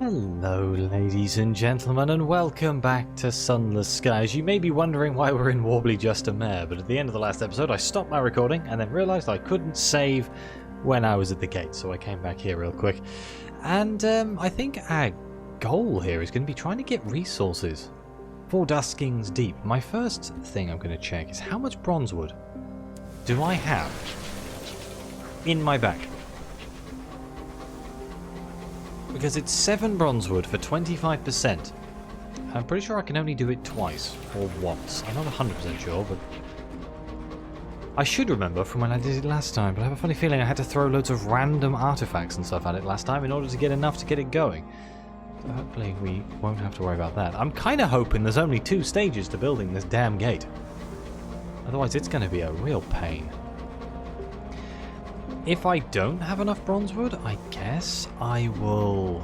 Hello ladies and gentlemen, and welcome back to Sunless Skies. You may be wondering why we're in Warbly Just a Mare, but at the end of the last episode I stopped my recording and then realised I couldn't save when I was at the gate, so I came back here real quick. And I think our goal here is going to be trying to get resources for Dusking's Deep. My first thing I'm going to check is how much bronze wood do I have in my bag? Because it's 7 bronze wood for 25%. I'm pretty sure I can only do it twice, or once. I'm not 100% sure, but I should remember from when I did it last time, but I have a funny feeling I had to throw loads of random artifacts and stuff at it last time in order to get enough to get it going. So hopefully we won't have to worry about that. I'm kind of hoping there's only 2 stages to building this damn gate. Otherwise it's going to be a real pain. If I don't have enough bronze wood, I guess I will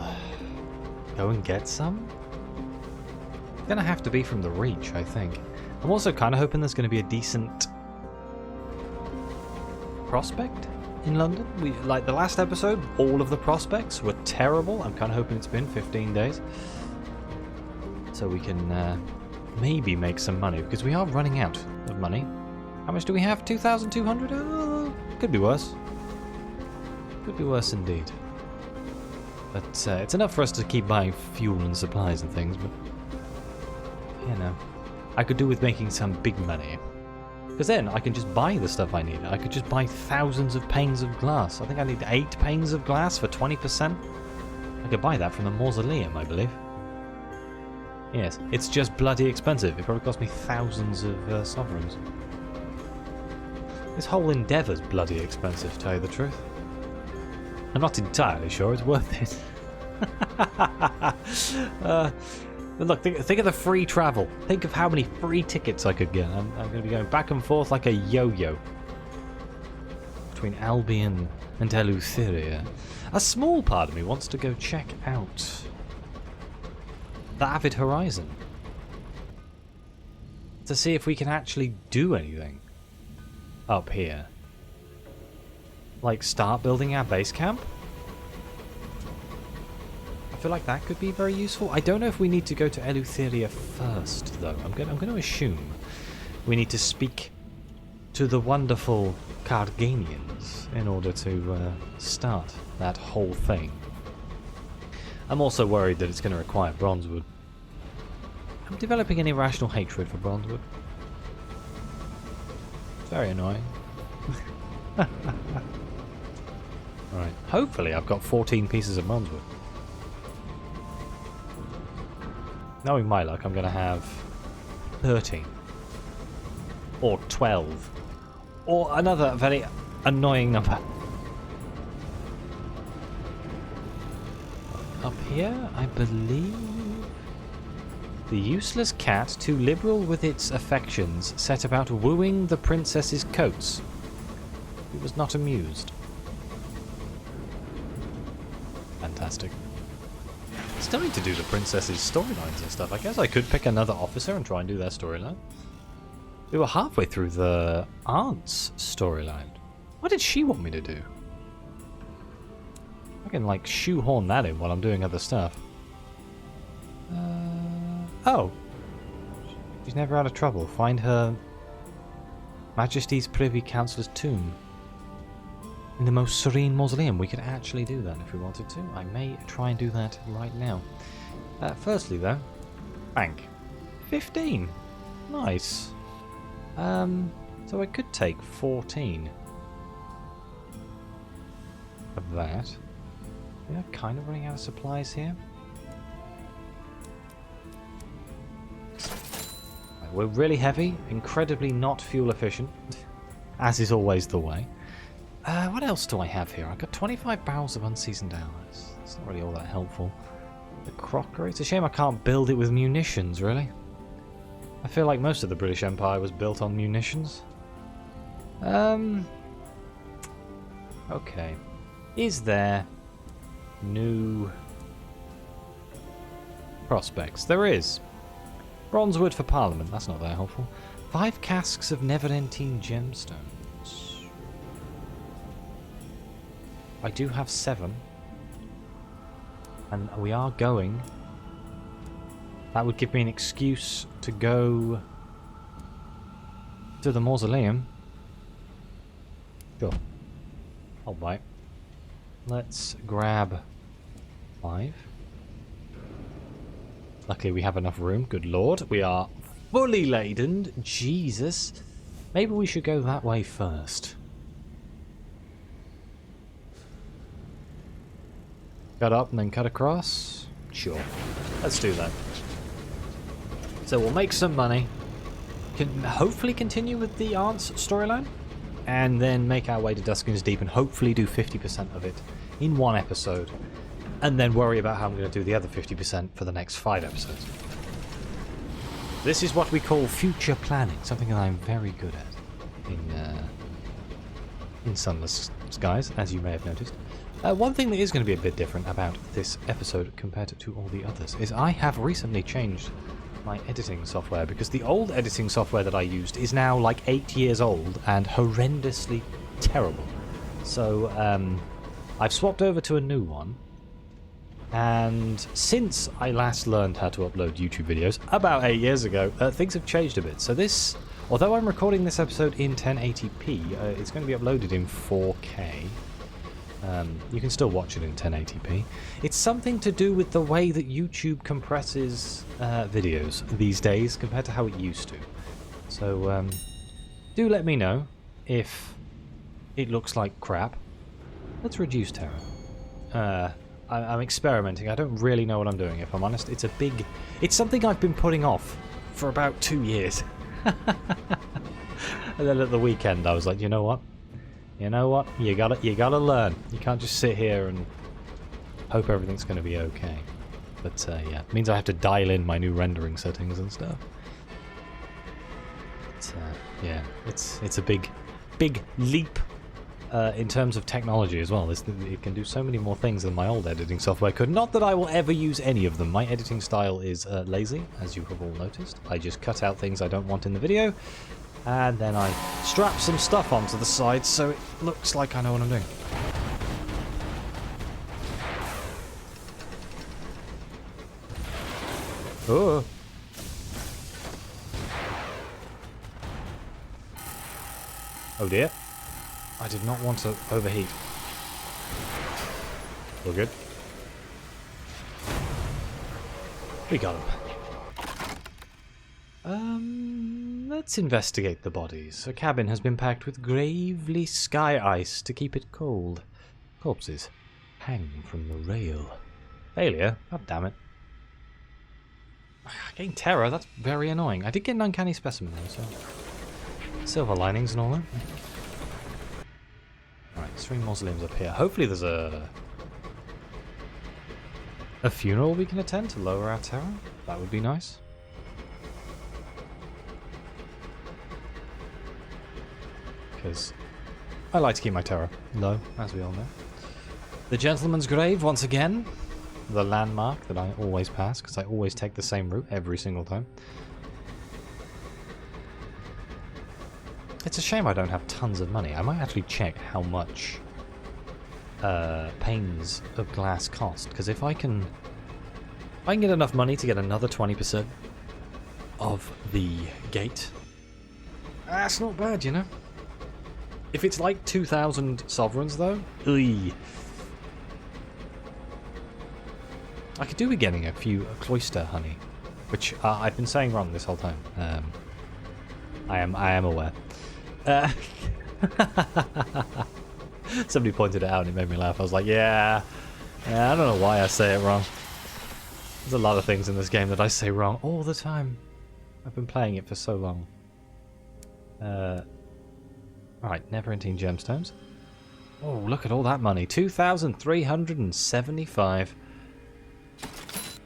go and get some. It's going to have to be from the Reach, I think. I'm also kind of hoping there's going to be a decent prospect in London. Like the last episode, all of the prospects were terrible. I'm kind of hoping it's been 15 days. So we can maybe make some money, because we are running out of money. How much do we have? 2,200? Could be worse. Could be worse indeed. But it's enough for us to keep buying fuel and supplies and things, but you know, I could do with making some big money. Because then I can just buy the stuff I need. I could just buy thousands of panes of glass. I think I need 8 panes of glass for 20%. I could buy that from the mausoleum, I believe. Yes, it's just bloody expensive. It probably cost me thousands of sovereigns. This whole endeavour's bloody expensive, to tell you the truth. I'm not entirely sure it's worth it. But look, think of the free travel. Think of how many free tickets I could get. I'm going to be going back and forth like a yo-yo between Albion and Eleutheria. A small part of me wants to go check out the Avid Horizon to see if we can actually do anything up here. Like start building our base camp? I feel like that could be very useful. I don't know if we need to go to Eleutheria first, though. I'm going to assume we need to speak to the wonderful Carganians in order to start that whole thing. I'm also worried that it's going to require bronze wood. I'm developing an irrational hatred for bronze wood. It's very annoying. Right, hopefully I've got 14 pieces of bronze wood. Knowing my luck, I'm going to have 13. Or 12. Or another very annoying number. Up here, I believe the useless cat, too liberal with its affections, set about wooing the princess's coats. He was not amused. Fantastic. Still need to do the princess's storylines and stuff. I guess I could pick another officer and try and do their storyline. We were halfway through the aunt's storyline. What did she want me to do? I can like shoehorn that in while I'm doing other stuff. Oh. She's never out of trouble. Find her Majesty's Privy Councillor's tomb in the most serene mausoleum. We could actually do that if we wanted to. I may try and do that right now. Firstly, though, bank 15. Nice. So I could take 14 of that. We are kind of running out of supplies here. We're really heavy, incredibly not fuel efficient, as is always the way. What else do I have here? I've got 25 barrels of unseasoned ales. It's not really all that helpful. The crockery. It's a shame I can't build it with munitions, really. I feel like most of the British Empire was built on munitions. Okay. Is there new prospects? There is. Bronze wood for Parliament. That's not that helpful. 5 casks of Neverentine gemstones. I do have 7. And we are going. That would give me an excuse to go to the mausoleum. Sure. I'll bite. Let's grab 5. Luckily we have enough room. Good lord. We are fully laden. Jesus. Maybe we should go that way first. Cut up and then cut across? Sure. Let's do that. So we'll make some money. Can hopefully continue with the aunt's storyline. And then make our way to Duskin's Deep and hopefully do 50% of it in one episode. And then worry about how I'm going to do the other 50% for the next 5 episodes. This is what we call future planning. Something that I'm very good at in Sunless Skies, as you may have noticed. One thing that is going to be a bit different about this episode compared to all the others is I have recently changed my editing software because the old editing software that I used is now like 8 years old and horrendously terrible. So I've swapped over to a new one, and since I last learned how to upload YouTube videos about 8 years ago, things have changed a bit. So this, although I'm recording this episode in 1080p, it's going to be uploaded in 4K. You can still watch it in 1080p. It's something to do with the way that YouTube compresses videos these days compared to how it used to. So do let me know if it looks like crap. Let's reduce terror. I'm experimenting. I don't really know what I'm doing, if I'm honest. It's something I've been putting off for about 2 years. And then at the weekend I was like, you know what? You gotta learn. You can't just sit here and hope everything's going to be okay. But yeah, it means I have to dial in my new rendering settings and stuff. But, yeah, it's a big leap in terms of technology as well. It can do so many more things than my old editing software could. Not that I will ever use any of them. My editing style is lazy, as you have all noticed. I just cut out things I don't want in the video. And then I strap some stuff onto the side so it looks like I know what I'm doing. Oh. Oh dear. I did not want to overheat. We're good. We got him. Let's investigate the bodies. A cabin has been packed with gravely sky ice to keep it cold. Corpses hang from the rail. Failure? God damn it. Getting terror, that's very annoying. I did get an uncanny specimen though, so... Silver linings and all that. Alright, 3 mausoleums up here. Hopefully there's a funeral we can attend to lower our terror. That would be nice. Because I like to keep my terror low, as we all know. The Gentleman's Grave, once again. The landmark that I always pass, because I always take the same route every single time. It's a shame I don't have tons of money. I might actually check how much panes of glass cost, because if I can get enough money to get another 20% of the gate, that's not bad, you know? If it's like 2,000 sovereigns, though, I could do with getting a few cloister honey, which I've been saying wrong this whole time. I am aware. Somebody pointed it out and it made me laugh. I was like, yeah, I don't know why I say it wrong. There's a lot of things in this game that I say wrong all the time. I've been playing it for so long. Alright, never-ending gemstones. Oh, look at all that money. 2,375.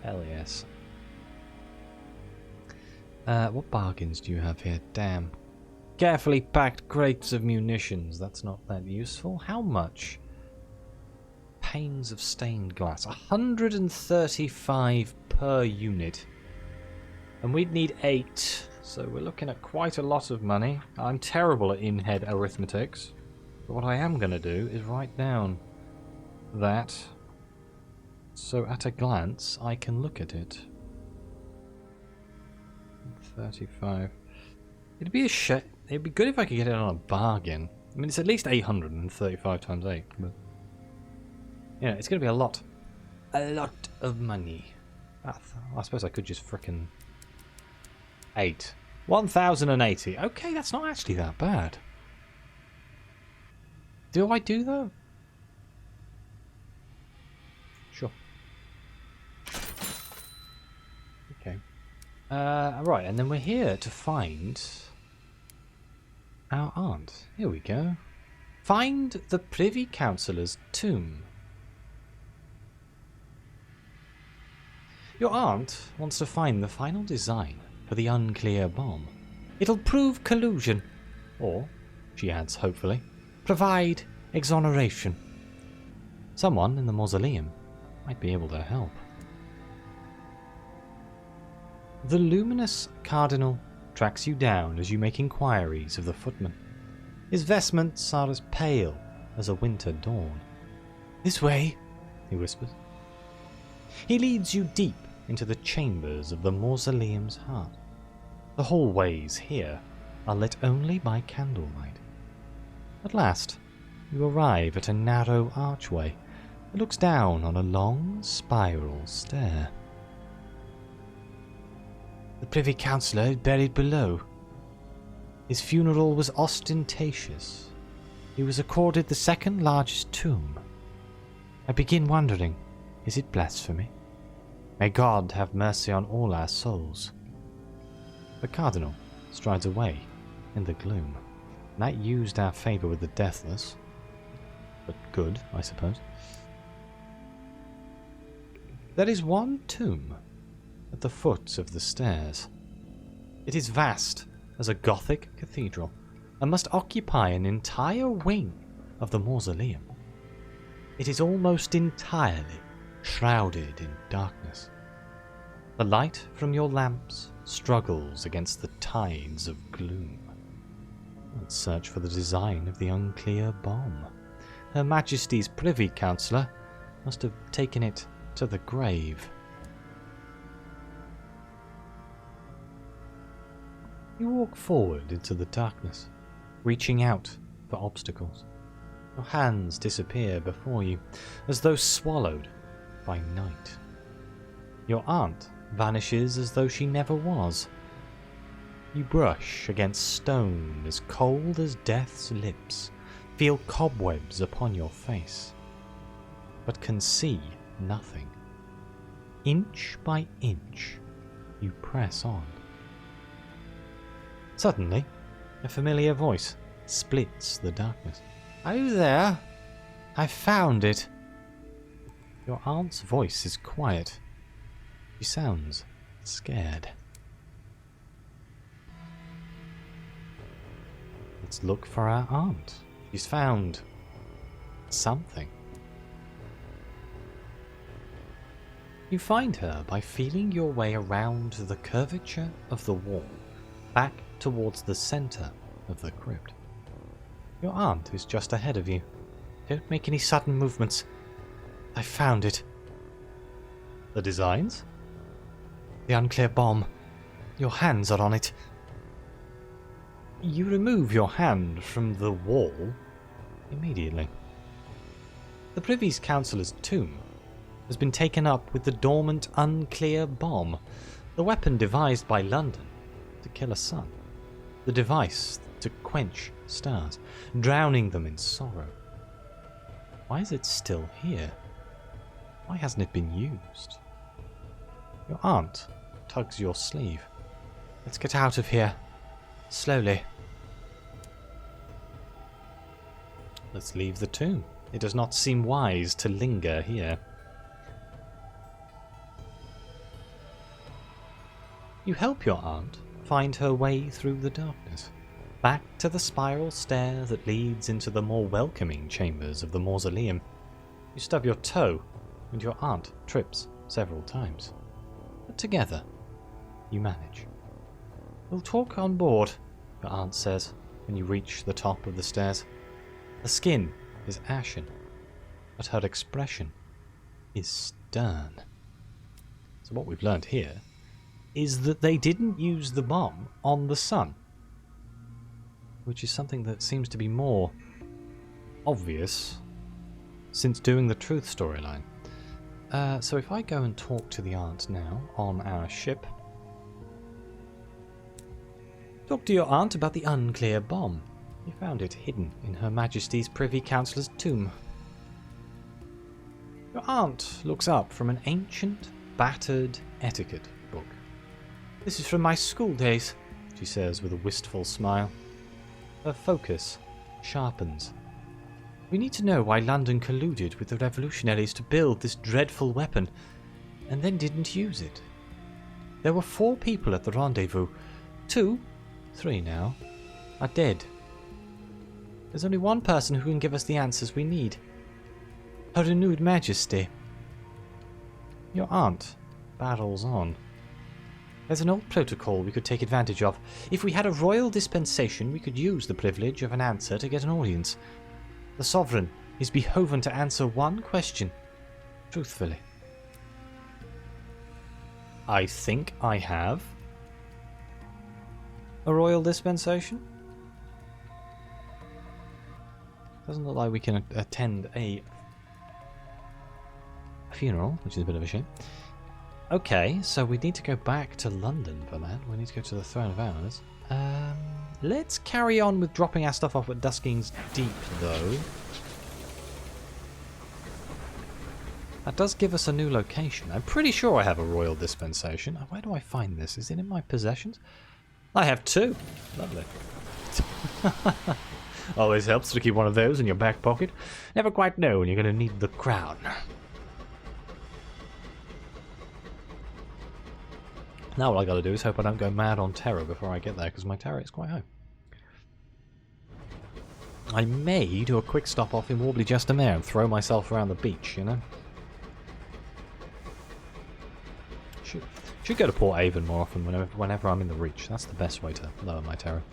Hell yes. What bargains do you have here? Damn. Carefully packed crates of munitions. That's not that useful. How much? Panes of stained glass. 135 per unit. And we'd need 8. So we're looking at quite a lot of money. I'm terrible at in-head arithmetics. But what I am going to do is write down that So at a glance, I can look at it. 35. It'd be a shame. It'd be good if I could get it on a bargain. I mean, it's at least 835 times 8, but yeah, it's going to be a lot of money. I suppose I could just frickin' 1,080. Okay, that's not actually that bad. Do I do that? Sure. Okay. Right, and then we're here to find our aunt. Here we go. Find the Privy Councillor's tomb. Your aunt wants to find the final design for the Unclear bomb. It'll prove collusion, or, she adds hopefully, provide exoneration. Someone in the mausoleum might be able to help. The luminous cardinal tracks you down as you make inquiries of the footman. His vestments are as pale as a winter dawn. "This way," he whispers. He leads you deep into the chambers of the mausoleum's heart. The hallways here are lit only by candlelight. At last, you arrive at a narrow archway that looks down on a long spiral stair. The Privy Councillor is buried below. His funeral was ostentatious. He was accorded the second largest tomb. I begin wondering, is it blasphemy? May God have mercy on all our souls. The Cardinal strides away in the gloom. That used our favour with the deathless. But good, I suppose. There is one tomb at the foot of the stairs. It is vast as a Gothic cathedral and must occupy an entire wing of the mausoleum. It is almost entirely shrouded in darkness. The light from your lamps struggles against the tides of gloom. Let's search for the design of the Unclear bomb. Her Majesty's Privy Councillor must have taken it to the grave. You walk forward into the darkness, reaching out for obstacles. Your hands disappear before you, as though swallowed by night. Your aunt vanishes as though she never was. You brush against stone as cold as death's lips, feel cobwebs upon your face, but can see nothing. Inch by inch, you press on. Suddenly, a familiar voice splits the darkness. "Are you there? I found it." Your aunt's voice is quiet. She sounds scared. Let's look for our aunt. She's found something. You find her by feeling your way around the curvature of the wall, back towards the centre of the crypt. Your aunt is just ahead of you. Don't make any sudden movements. I found it. The designs? The Unclear bomb. Your hands are on it. You remove your hand from the wall immediately. The Privy Councillor's tomb has been taken up with the dormant Unclear bomb, the weapon devised by London to kill a sun, the device to quench stars, drowning them in sorrow. Why is it still here? Why hasn't it been used? Your aunt tugs your sleeve. Let's get out of here. Slowly. Let's leave the tomb. It does not seem wise to linger here. You help your aunt find her way through the darkness, back to the spiral stair that leads into the more welcoming chambers of the mausoleum. You stub your toe, and your aunt trips several times. But together, you manage. "We'll talk on board," your aunt says when you reach the top of the stairs. The skin is ashen, but her expression is done. So what we've learned here is that they didn't use the bomb on the sun, which is something that seems to be more obvious since doing the truth storyline. So if I go and talk to the aunt now on our ship. Talk to your aunt about the Unclear bomb. You found it hidden in Her Majesty's Privy Councillor's tomb. Your aunt looks up from an ancient, battered etiquette book. This is from my school days, she says with a wistful smile. Her focus sharpens. We need to know why London colluded with the revolutionaries to build this dreadful weapon, and then didn't use it. There were 4 people at the rendezvous. 2, 3 now, are dead. There's only one person who can give us the answers we need. Her renewed majesty. Your aunt barrels on. There's an old protocol we could take advantage of. If we had a royal dispensation, we could use the privilege of an answer to get an audience. The sovereign is behoven to answer one question, truthfully. I think I have a royal dispensation. Doesn't look like we can attend a funeral, which is a bit of a shame. Okay, so we need to go back to London for that. We need to go to the Throne of Hours. Let's carry on with dropping our stuff off at Dusking's Deep, though. That does give us a new location. I'm pretty sure I have a royal dispensation. Where do I find this? Is it in my possessions? I have 2. Lovely. Always helps to keep one of those in your back pocket. Never quite know when you're going to need the crown. Now all I gotta do is hope I don't go mad on terror before I get there, because my terror is quite high. I may do a quick stop off in Warbly Justermere and throw myself around the beach, you know? Should go to Port Avon more often whenever I'm in the Reach. That's the best way to lower my terror.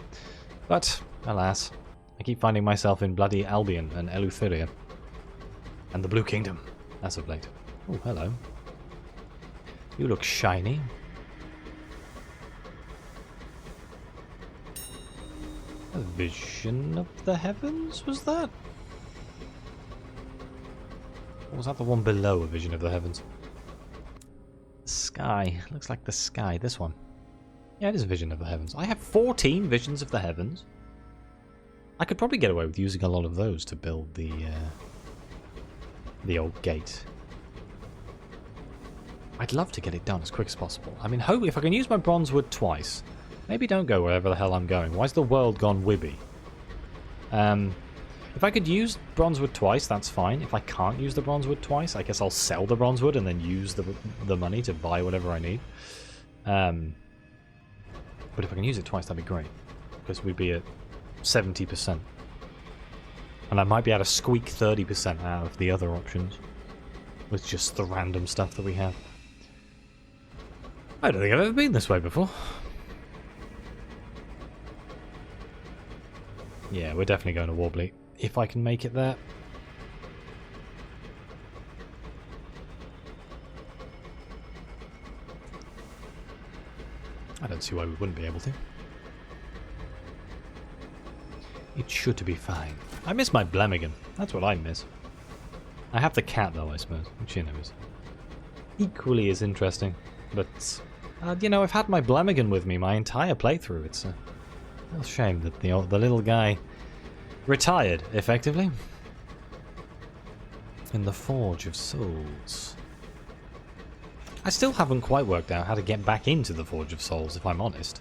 But, alas, I keep finding myself in bloody Albion and Eleutheria. And the Blue Kingdom, as of late. Oh, hello. You look shiny. A vision of the heavens, was that? Or was that the one below a vision of the heavens? Sky. Looks like the sky. This one. Yeah, it is a vision of the heavens. I have 14 visions of the heavens. I could probably get away with using a lot of those to build the old gate. I'd love to get it done as quick as possible. I mean, hope if I can use my bronze wood twice. Maybe don't go wherever the hell I'm going. Why's the world gone wibby? If I could use bronzewood twice, that's fine. If I can't use the bronzewood twice, I guess I'll sell the bronzewood and then use the money to buy whatever I need. But if I can use it twice, that'd be great. Because we'd be at 70%. And I might be able to squeak 30% out of the other options. With just the random stuff that we have. I don't think I've ever been this way before. Yeah, we're definitely going to Warbly. If I can make it there. I don't see why we wouldn't be able to. It should be fine. I miss my Blemigan. That's what I miss. I have the cat though, I suppose, which you know is equally as interesting. But, you know, I've had my Blemigan with me my entire playthrough. It's a real shame that the little guy retired, effectively. In the Forge of Souls. I still haven't quite worked out how to get back into the Forge of Souls, if I'm honest.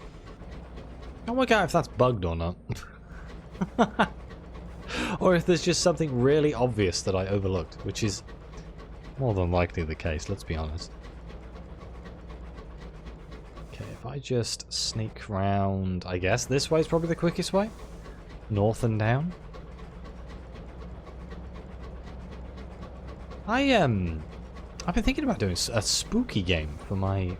I can't work out if that's bugged or not. Or if there's just something really obvious that I overlooked, which is more than likely the case, let's be honest. Okay, if I just sneak round, I guess this way is probably the quickest way. North and down. I've been thinking about doing a spooky game for my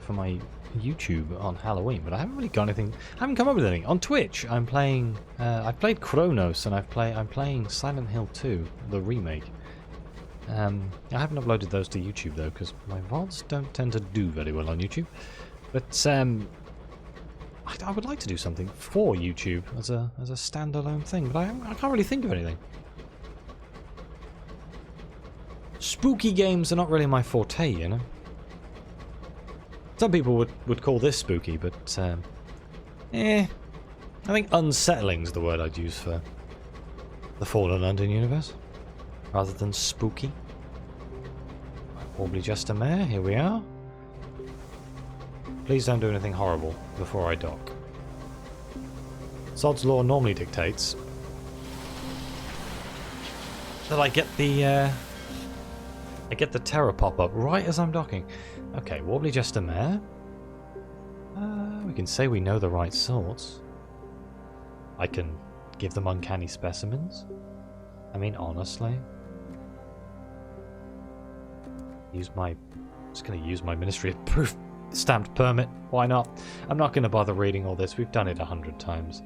YouTube on Halloween, but I haven't really got anything. I haven't come up with anything. On Twitch, I'm playing. I've played Chronos, and I'm playing Silent Hill 2, the remake. I haven't uploaded those to YouTube though, because my VODs don't tend to do very well on YouTube. But I would like to do something for YouTube as a standalone thing, but I can't really think of anything. Spooky games are not really my forte, you know. Some people would call this spooky, but I think unsettling's the word I'd use for the Fallen London universe, rather than spooky. Probably just a mare. Here we are. Please don't do anything horrible before I dock. Sod's law normally dictates that I get the terror pop up right as I'm docking. Okay, Warbly just a mare. We can say we know the right sorts. I can give them uncanny specimens. I mean, honestly. Just going to use my Ministry of Proof stamped permit. Why not? I'm not going to bother reading all this. We've done it 100 times.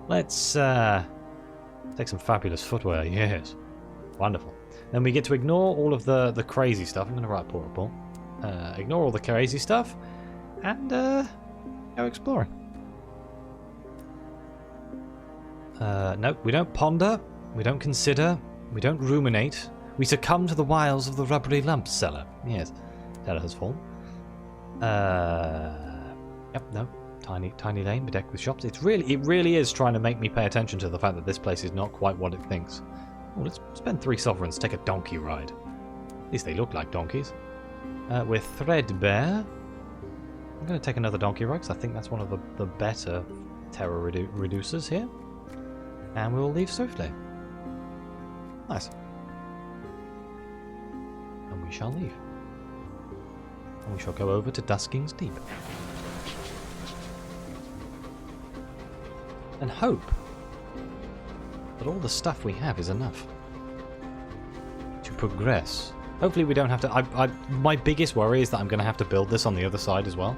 Let's take some fabulous footwear. Yes. Wonderful. Then we get to ignore all of the crazy stuff. I'm going to write port report. Ignore all the crazy stuff and go exploring. Nope, we don't ponder, we don't consider, we don't ruminate. We succumb to the wiles of the rubbery lump cellar. Yes, cellar has fallen. Yep, no, tiny lane bedecked with shops. It really is trying to make me pay attention to the fact that this place is not quite what it thinks. Oh, let's spend 3 sovereigns, take a donkey ride. At least they look like donkeys. We're threadbare. I'm going to take another donkey ride because I think that's one of the better terror reducers here. And we'll leave swiftly. Nice. And we shall leave. And we shall go over to Dusking's Deep. And hope that all the stuff we have is enough to progress. Hopefully we don't have to... my biggest worry is that I'm going to have to build this on the other side as well.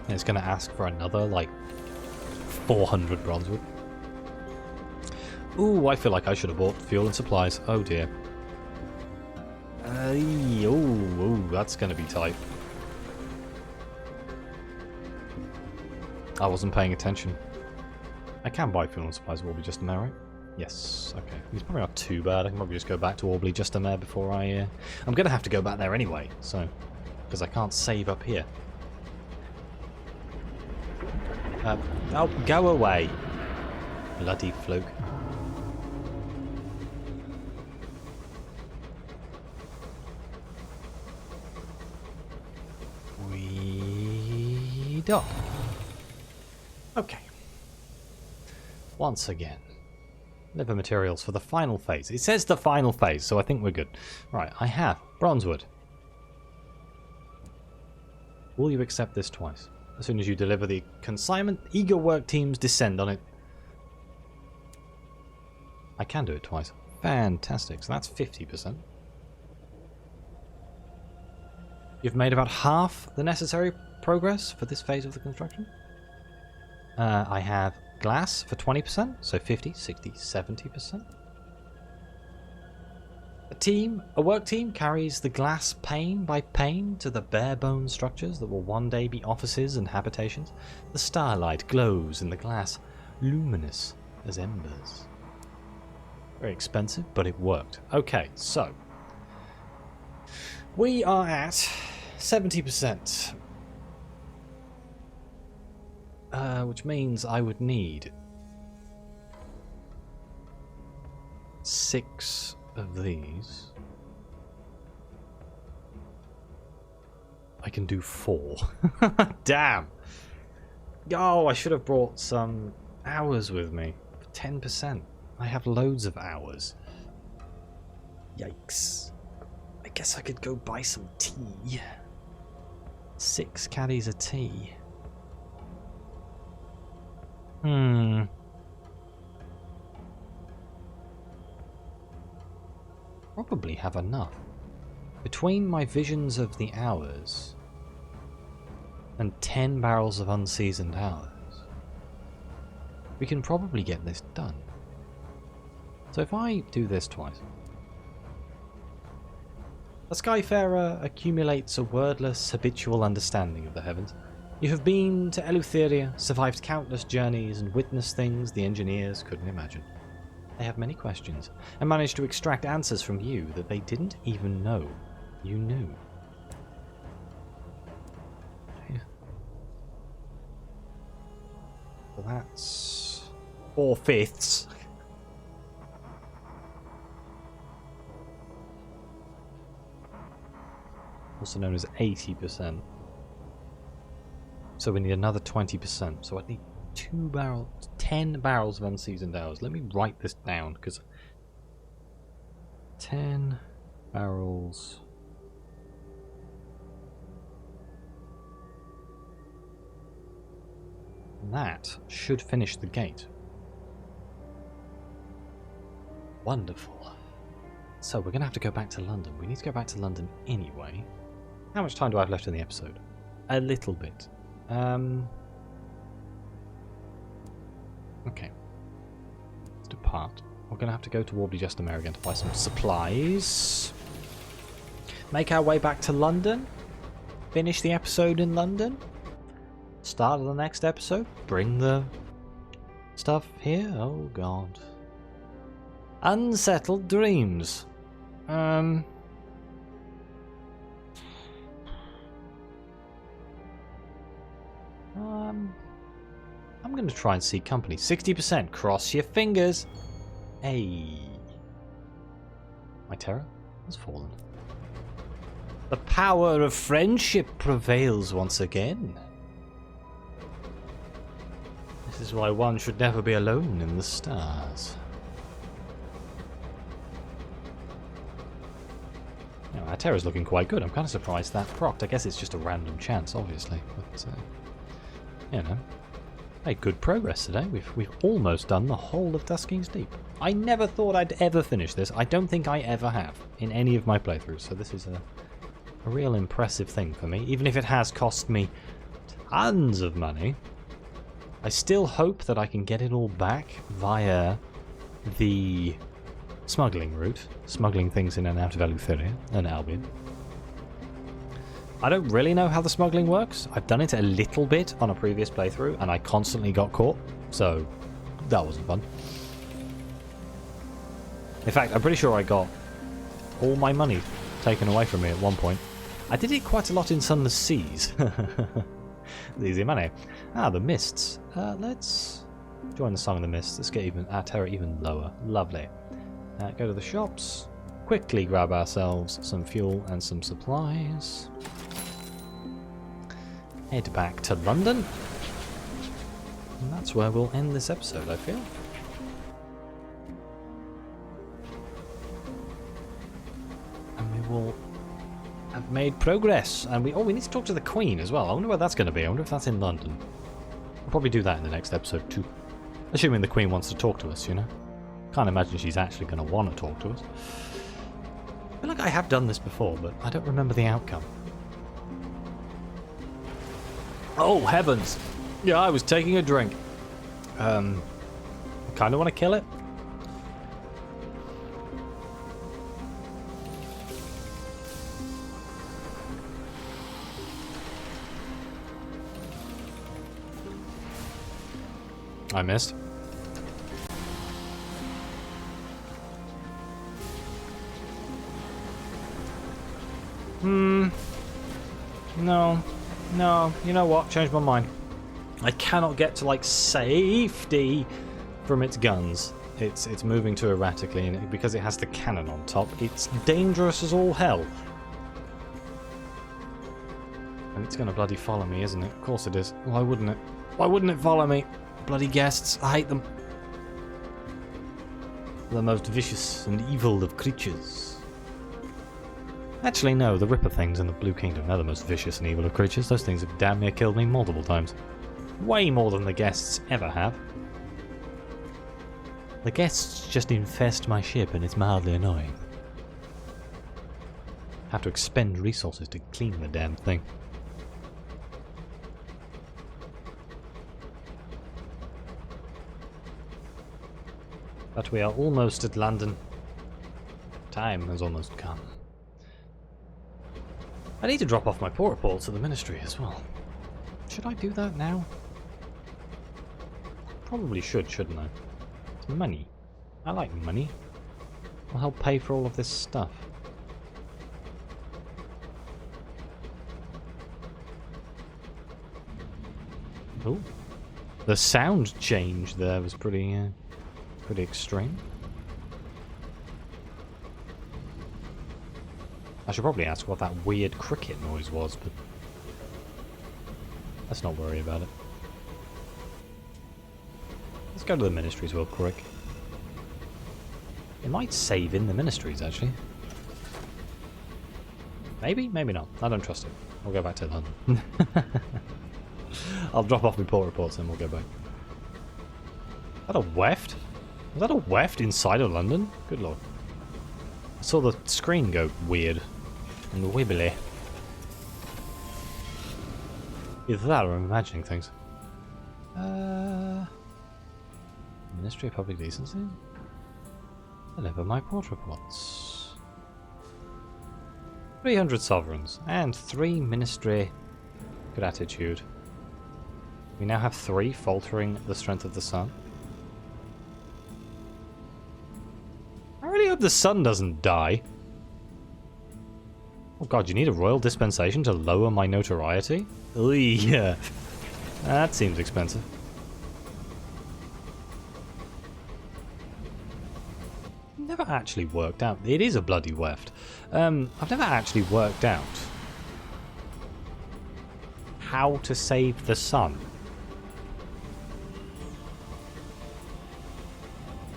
And it's going to ask for another, like, 400 bronzewood. Ooh, I feel like I should have bought fuel and supplies. Oh, dear. Oh, that's going to be tight. I wasn't paying attention. I can buy fuel and supplies, will be just a mare, right? Yes, okay. It's probably not too bad. I can probably just go back to Aubley just a mare before I... I'm going to have to go back there anyway, so... Because I can't save up here. Oh, go away. Bloody fluke. We dock. Okay. Once again. Liver materials for the final phase. It says the final phase, so I think we're good. Right, I have bronzewood. Will you accept this twice? As soon as you deliver the consignment, eager work teams descend on it. I can do it twice. Fantastic. So that's 50%. You've made about half the necessary progress for this phase of the construction. I have glass for 20%, so 50, 60, 70%. A work team carries the glass pane by pane to the bare bone structures that will one day be offices and habitations. The starlight glows in the glass, luminous as embers. Very expensive, but it worked. Okay, so we are at 70%. Which means I would need 6 of these. I can do 4. Damn! Oh, I should have brought some hours with me. 10%. I have loads of hours. Yikes. I guess I could go buy some tea. 6 caddies of tea. Probably have enough. Between my visions of the hours and 10 barrels of unseasoned hours, we can probably get this done. So if I do this twice. A Skyfarer accumulates a wordless, habitual understanding of the heavens. You have been to Eleutheria, survived countless journeys, and witnessed things the engineers couldn't imagine. They have many questions, and managed to extract answers from you that they didn't even know you knew. Okay. So that's 4/5. Also known as 80%. So we need another 20%. So I need 10 barrels of unseasoned hours. Let me write this down, because 10 barrels. That should finish the gate. Wonderful. So we're going to have to go back to London. We need to go back to London anyway. How much time do I have left in the episode? A little bit. Okay. Let's depart. We're going to have to go to Warbly Justamere again to buy some supplies. Make our way back to London. Finish the episode in London. Start of the next episode. Bring the stuff here. Oh, God. Unsettled dreams. I'm going to try and seek company. 60%. Cross your fingers. Hey. My terror has fallen. The power of friendship prevails once again. This is why one should never be alone in the stars. You know, our terror's looking quite good. I'm kind of surprised that procced. I guess it's just a random chance, obviously. But, you know, made good progress today. We've almost done the whole of Dusking's Deep. I never thought I'd ever finish this. I don't think I ever have in any of my playthroughs. So this is a real impressive thing for me. Even if it has cost me tons of money, I still hope that I can get it all back via the smuggling route. Smuggling things in and out of Eleutheria and Albion. I don't really know how the smuggling works. I've done it a little bit on a previous playthrough and I constantly got caught. So that wasn't fun. In fact, I'm pretty sure I got all my money taken away from me at one point. I did it quite a lot in Sunless Seas. Easy money. Ah, the mists. Let's join the Song of the Mists. Let's get our terror even lower. Lovely. Go to the shops. Quickly grab ourselves some fuel and some supplies. Head back to London. And that's where we'll end this episode, I feel. And we will have made progress. And we need to talk to the Queen as well. I wonder where that's going to be. I wonder if that's in London. We'll probably do that in the next episode too. Assuming the Queen wants to talk to us, you know. Can't imagine she's actually going to want to talk to us. I feel like I have done this before, but I don't remember the outcome. Oh, heavens! Yeah, I was taking a drink. I kind of want to kill it. I missed. No, you know what? Changed my mind. I cannot get to, like, safety from its guns. It's moving too erratically, and because it has the cannon on top, it's dangerous as all hell. And it's going to bloody follow me, isn't it? Of course it is. Why wouldn't it? Why wouldn't it follow me? Bloody guests. I hate them. The most vicious and evil of creatures. Actually, no, the Ripper things in the Blue Kingdom are the most vicious and evil of creatures. Those things have damn near killed me multiple times. Way more than the guests ever have. The guests just infest my ship and it's mildly annoying. Have to expend resources to clean the damn thing. But we are almost at London. Time has almost come. I need to drop off my port reports at the ministry as well. Should I do that now? Probably should, shouldn't I? It's money. I like money. It'll help pay for all of this stuff. Oh, the sound change there was pretty extreme. I should probably ask what that weird cricket noise was, but let's not worry about it. Let's go to the ministries real quick. It might save in the ministries, actually. Maybe, maybe not. I don't trust it. We'll go back to London. I'll drop off my port reports and we'll go back. Is that a weft? Was that a weft inside of London? Good lord. I saw the screen go weird and wibbly. Either that or I'm imagining things. Ministry of Public Decency? Deliver my port reports. 300 sovereigns and 3 ministry. Good attitude. We now have 3 faltering the strength of the sun. I really hope the sun doesn't die. Oh god, you need a royal dispensation to lower my notoriety? Ooh, yeah. That seems expensive. Never actually worked out. It is a bloody weft. I've never actually worked out how to save the sun.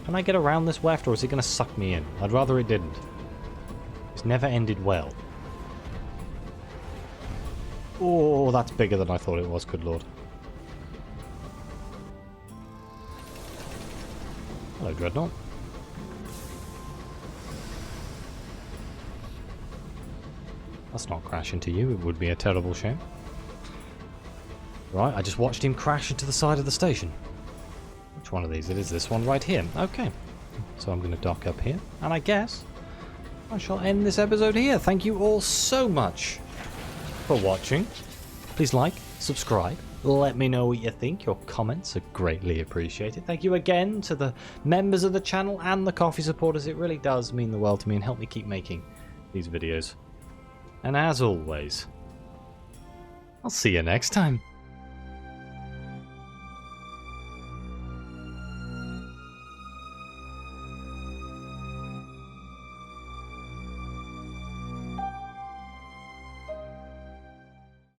Can I get around this weft, or is it going to suck me in? I'd rather it didn't. It's never ended well. Oh, that's bigger than I thought it was, good lord. Hello, Dreadnought. Let's not crash into you, it would be a terrible shame. Right, I just watched him crash into the side of the station. Which one of these? It is this one right here. Okay. So I'm going to dock up here. And I guess I shall end this episode here. Thank you all so much for watching. Please like, subscribe. Let me know what you think. Your comments are greatly appreciated. Thank you again to the members of the channel and the coffee supporters. It really does mean the world to me and help me keep making these videos. And as always, I'll see you next time.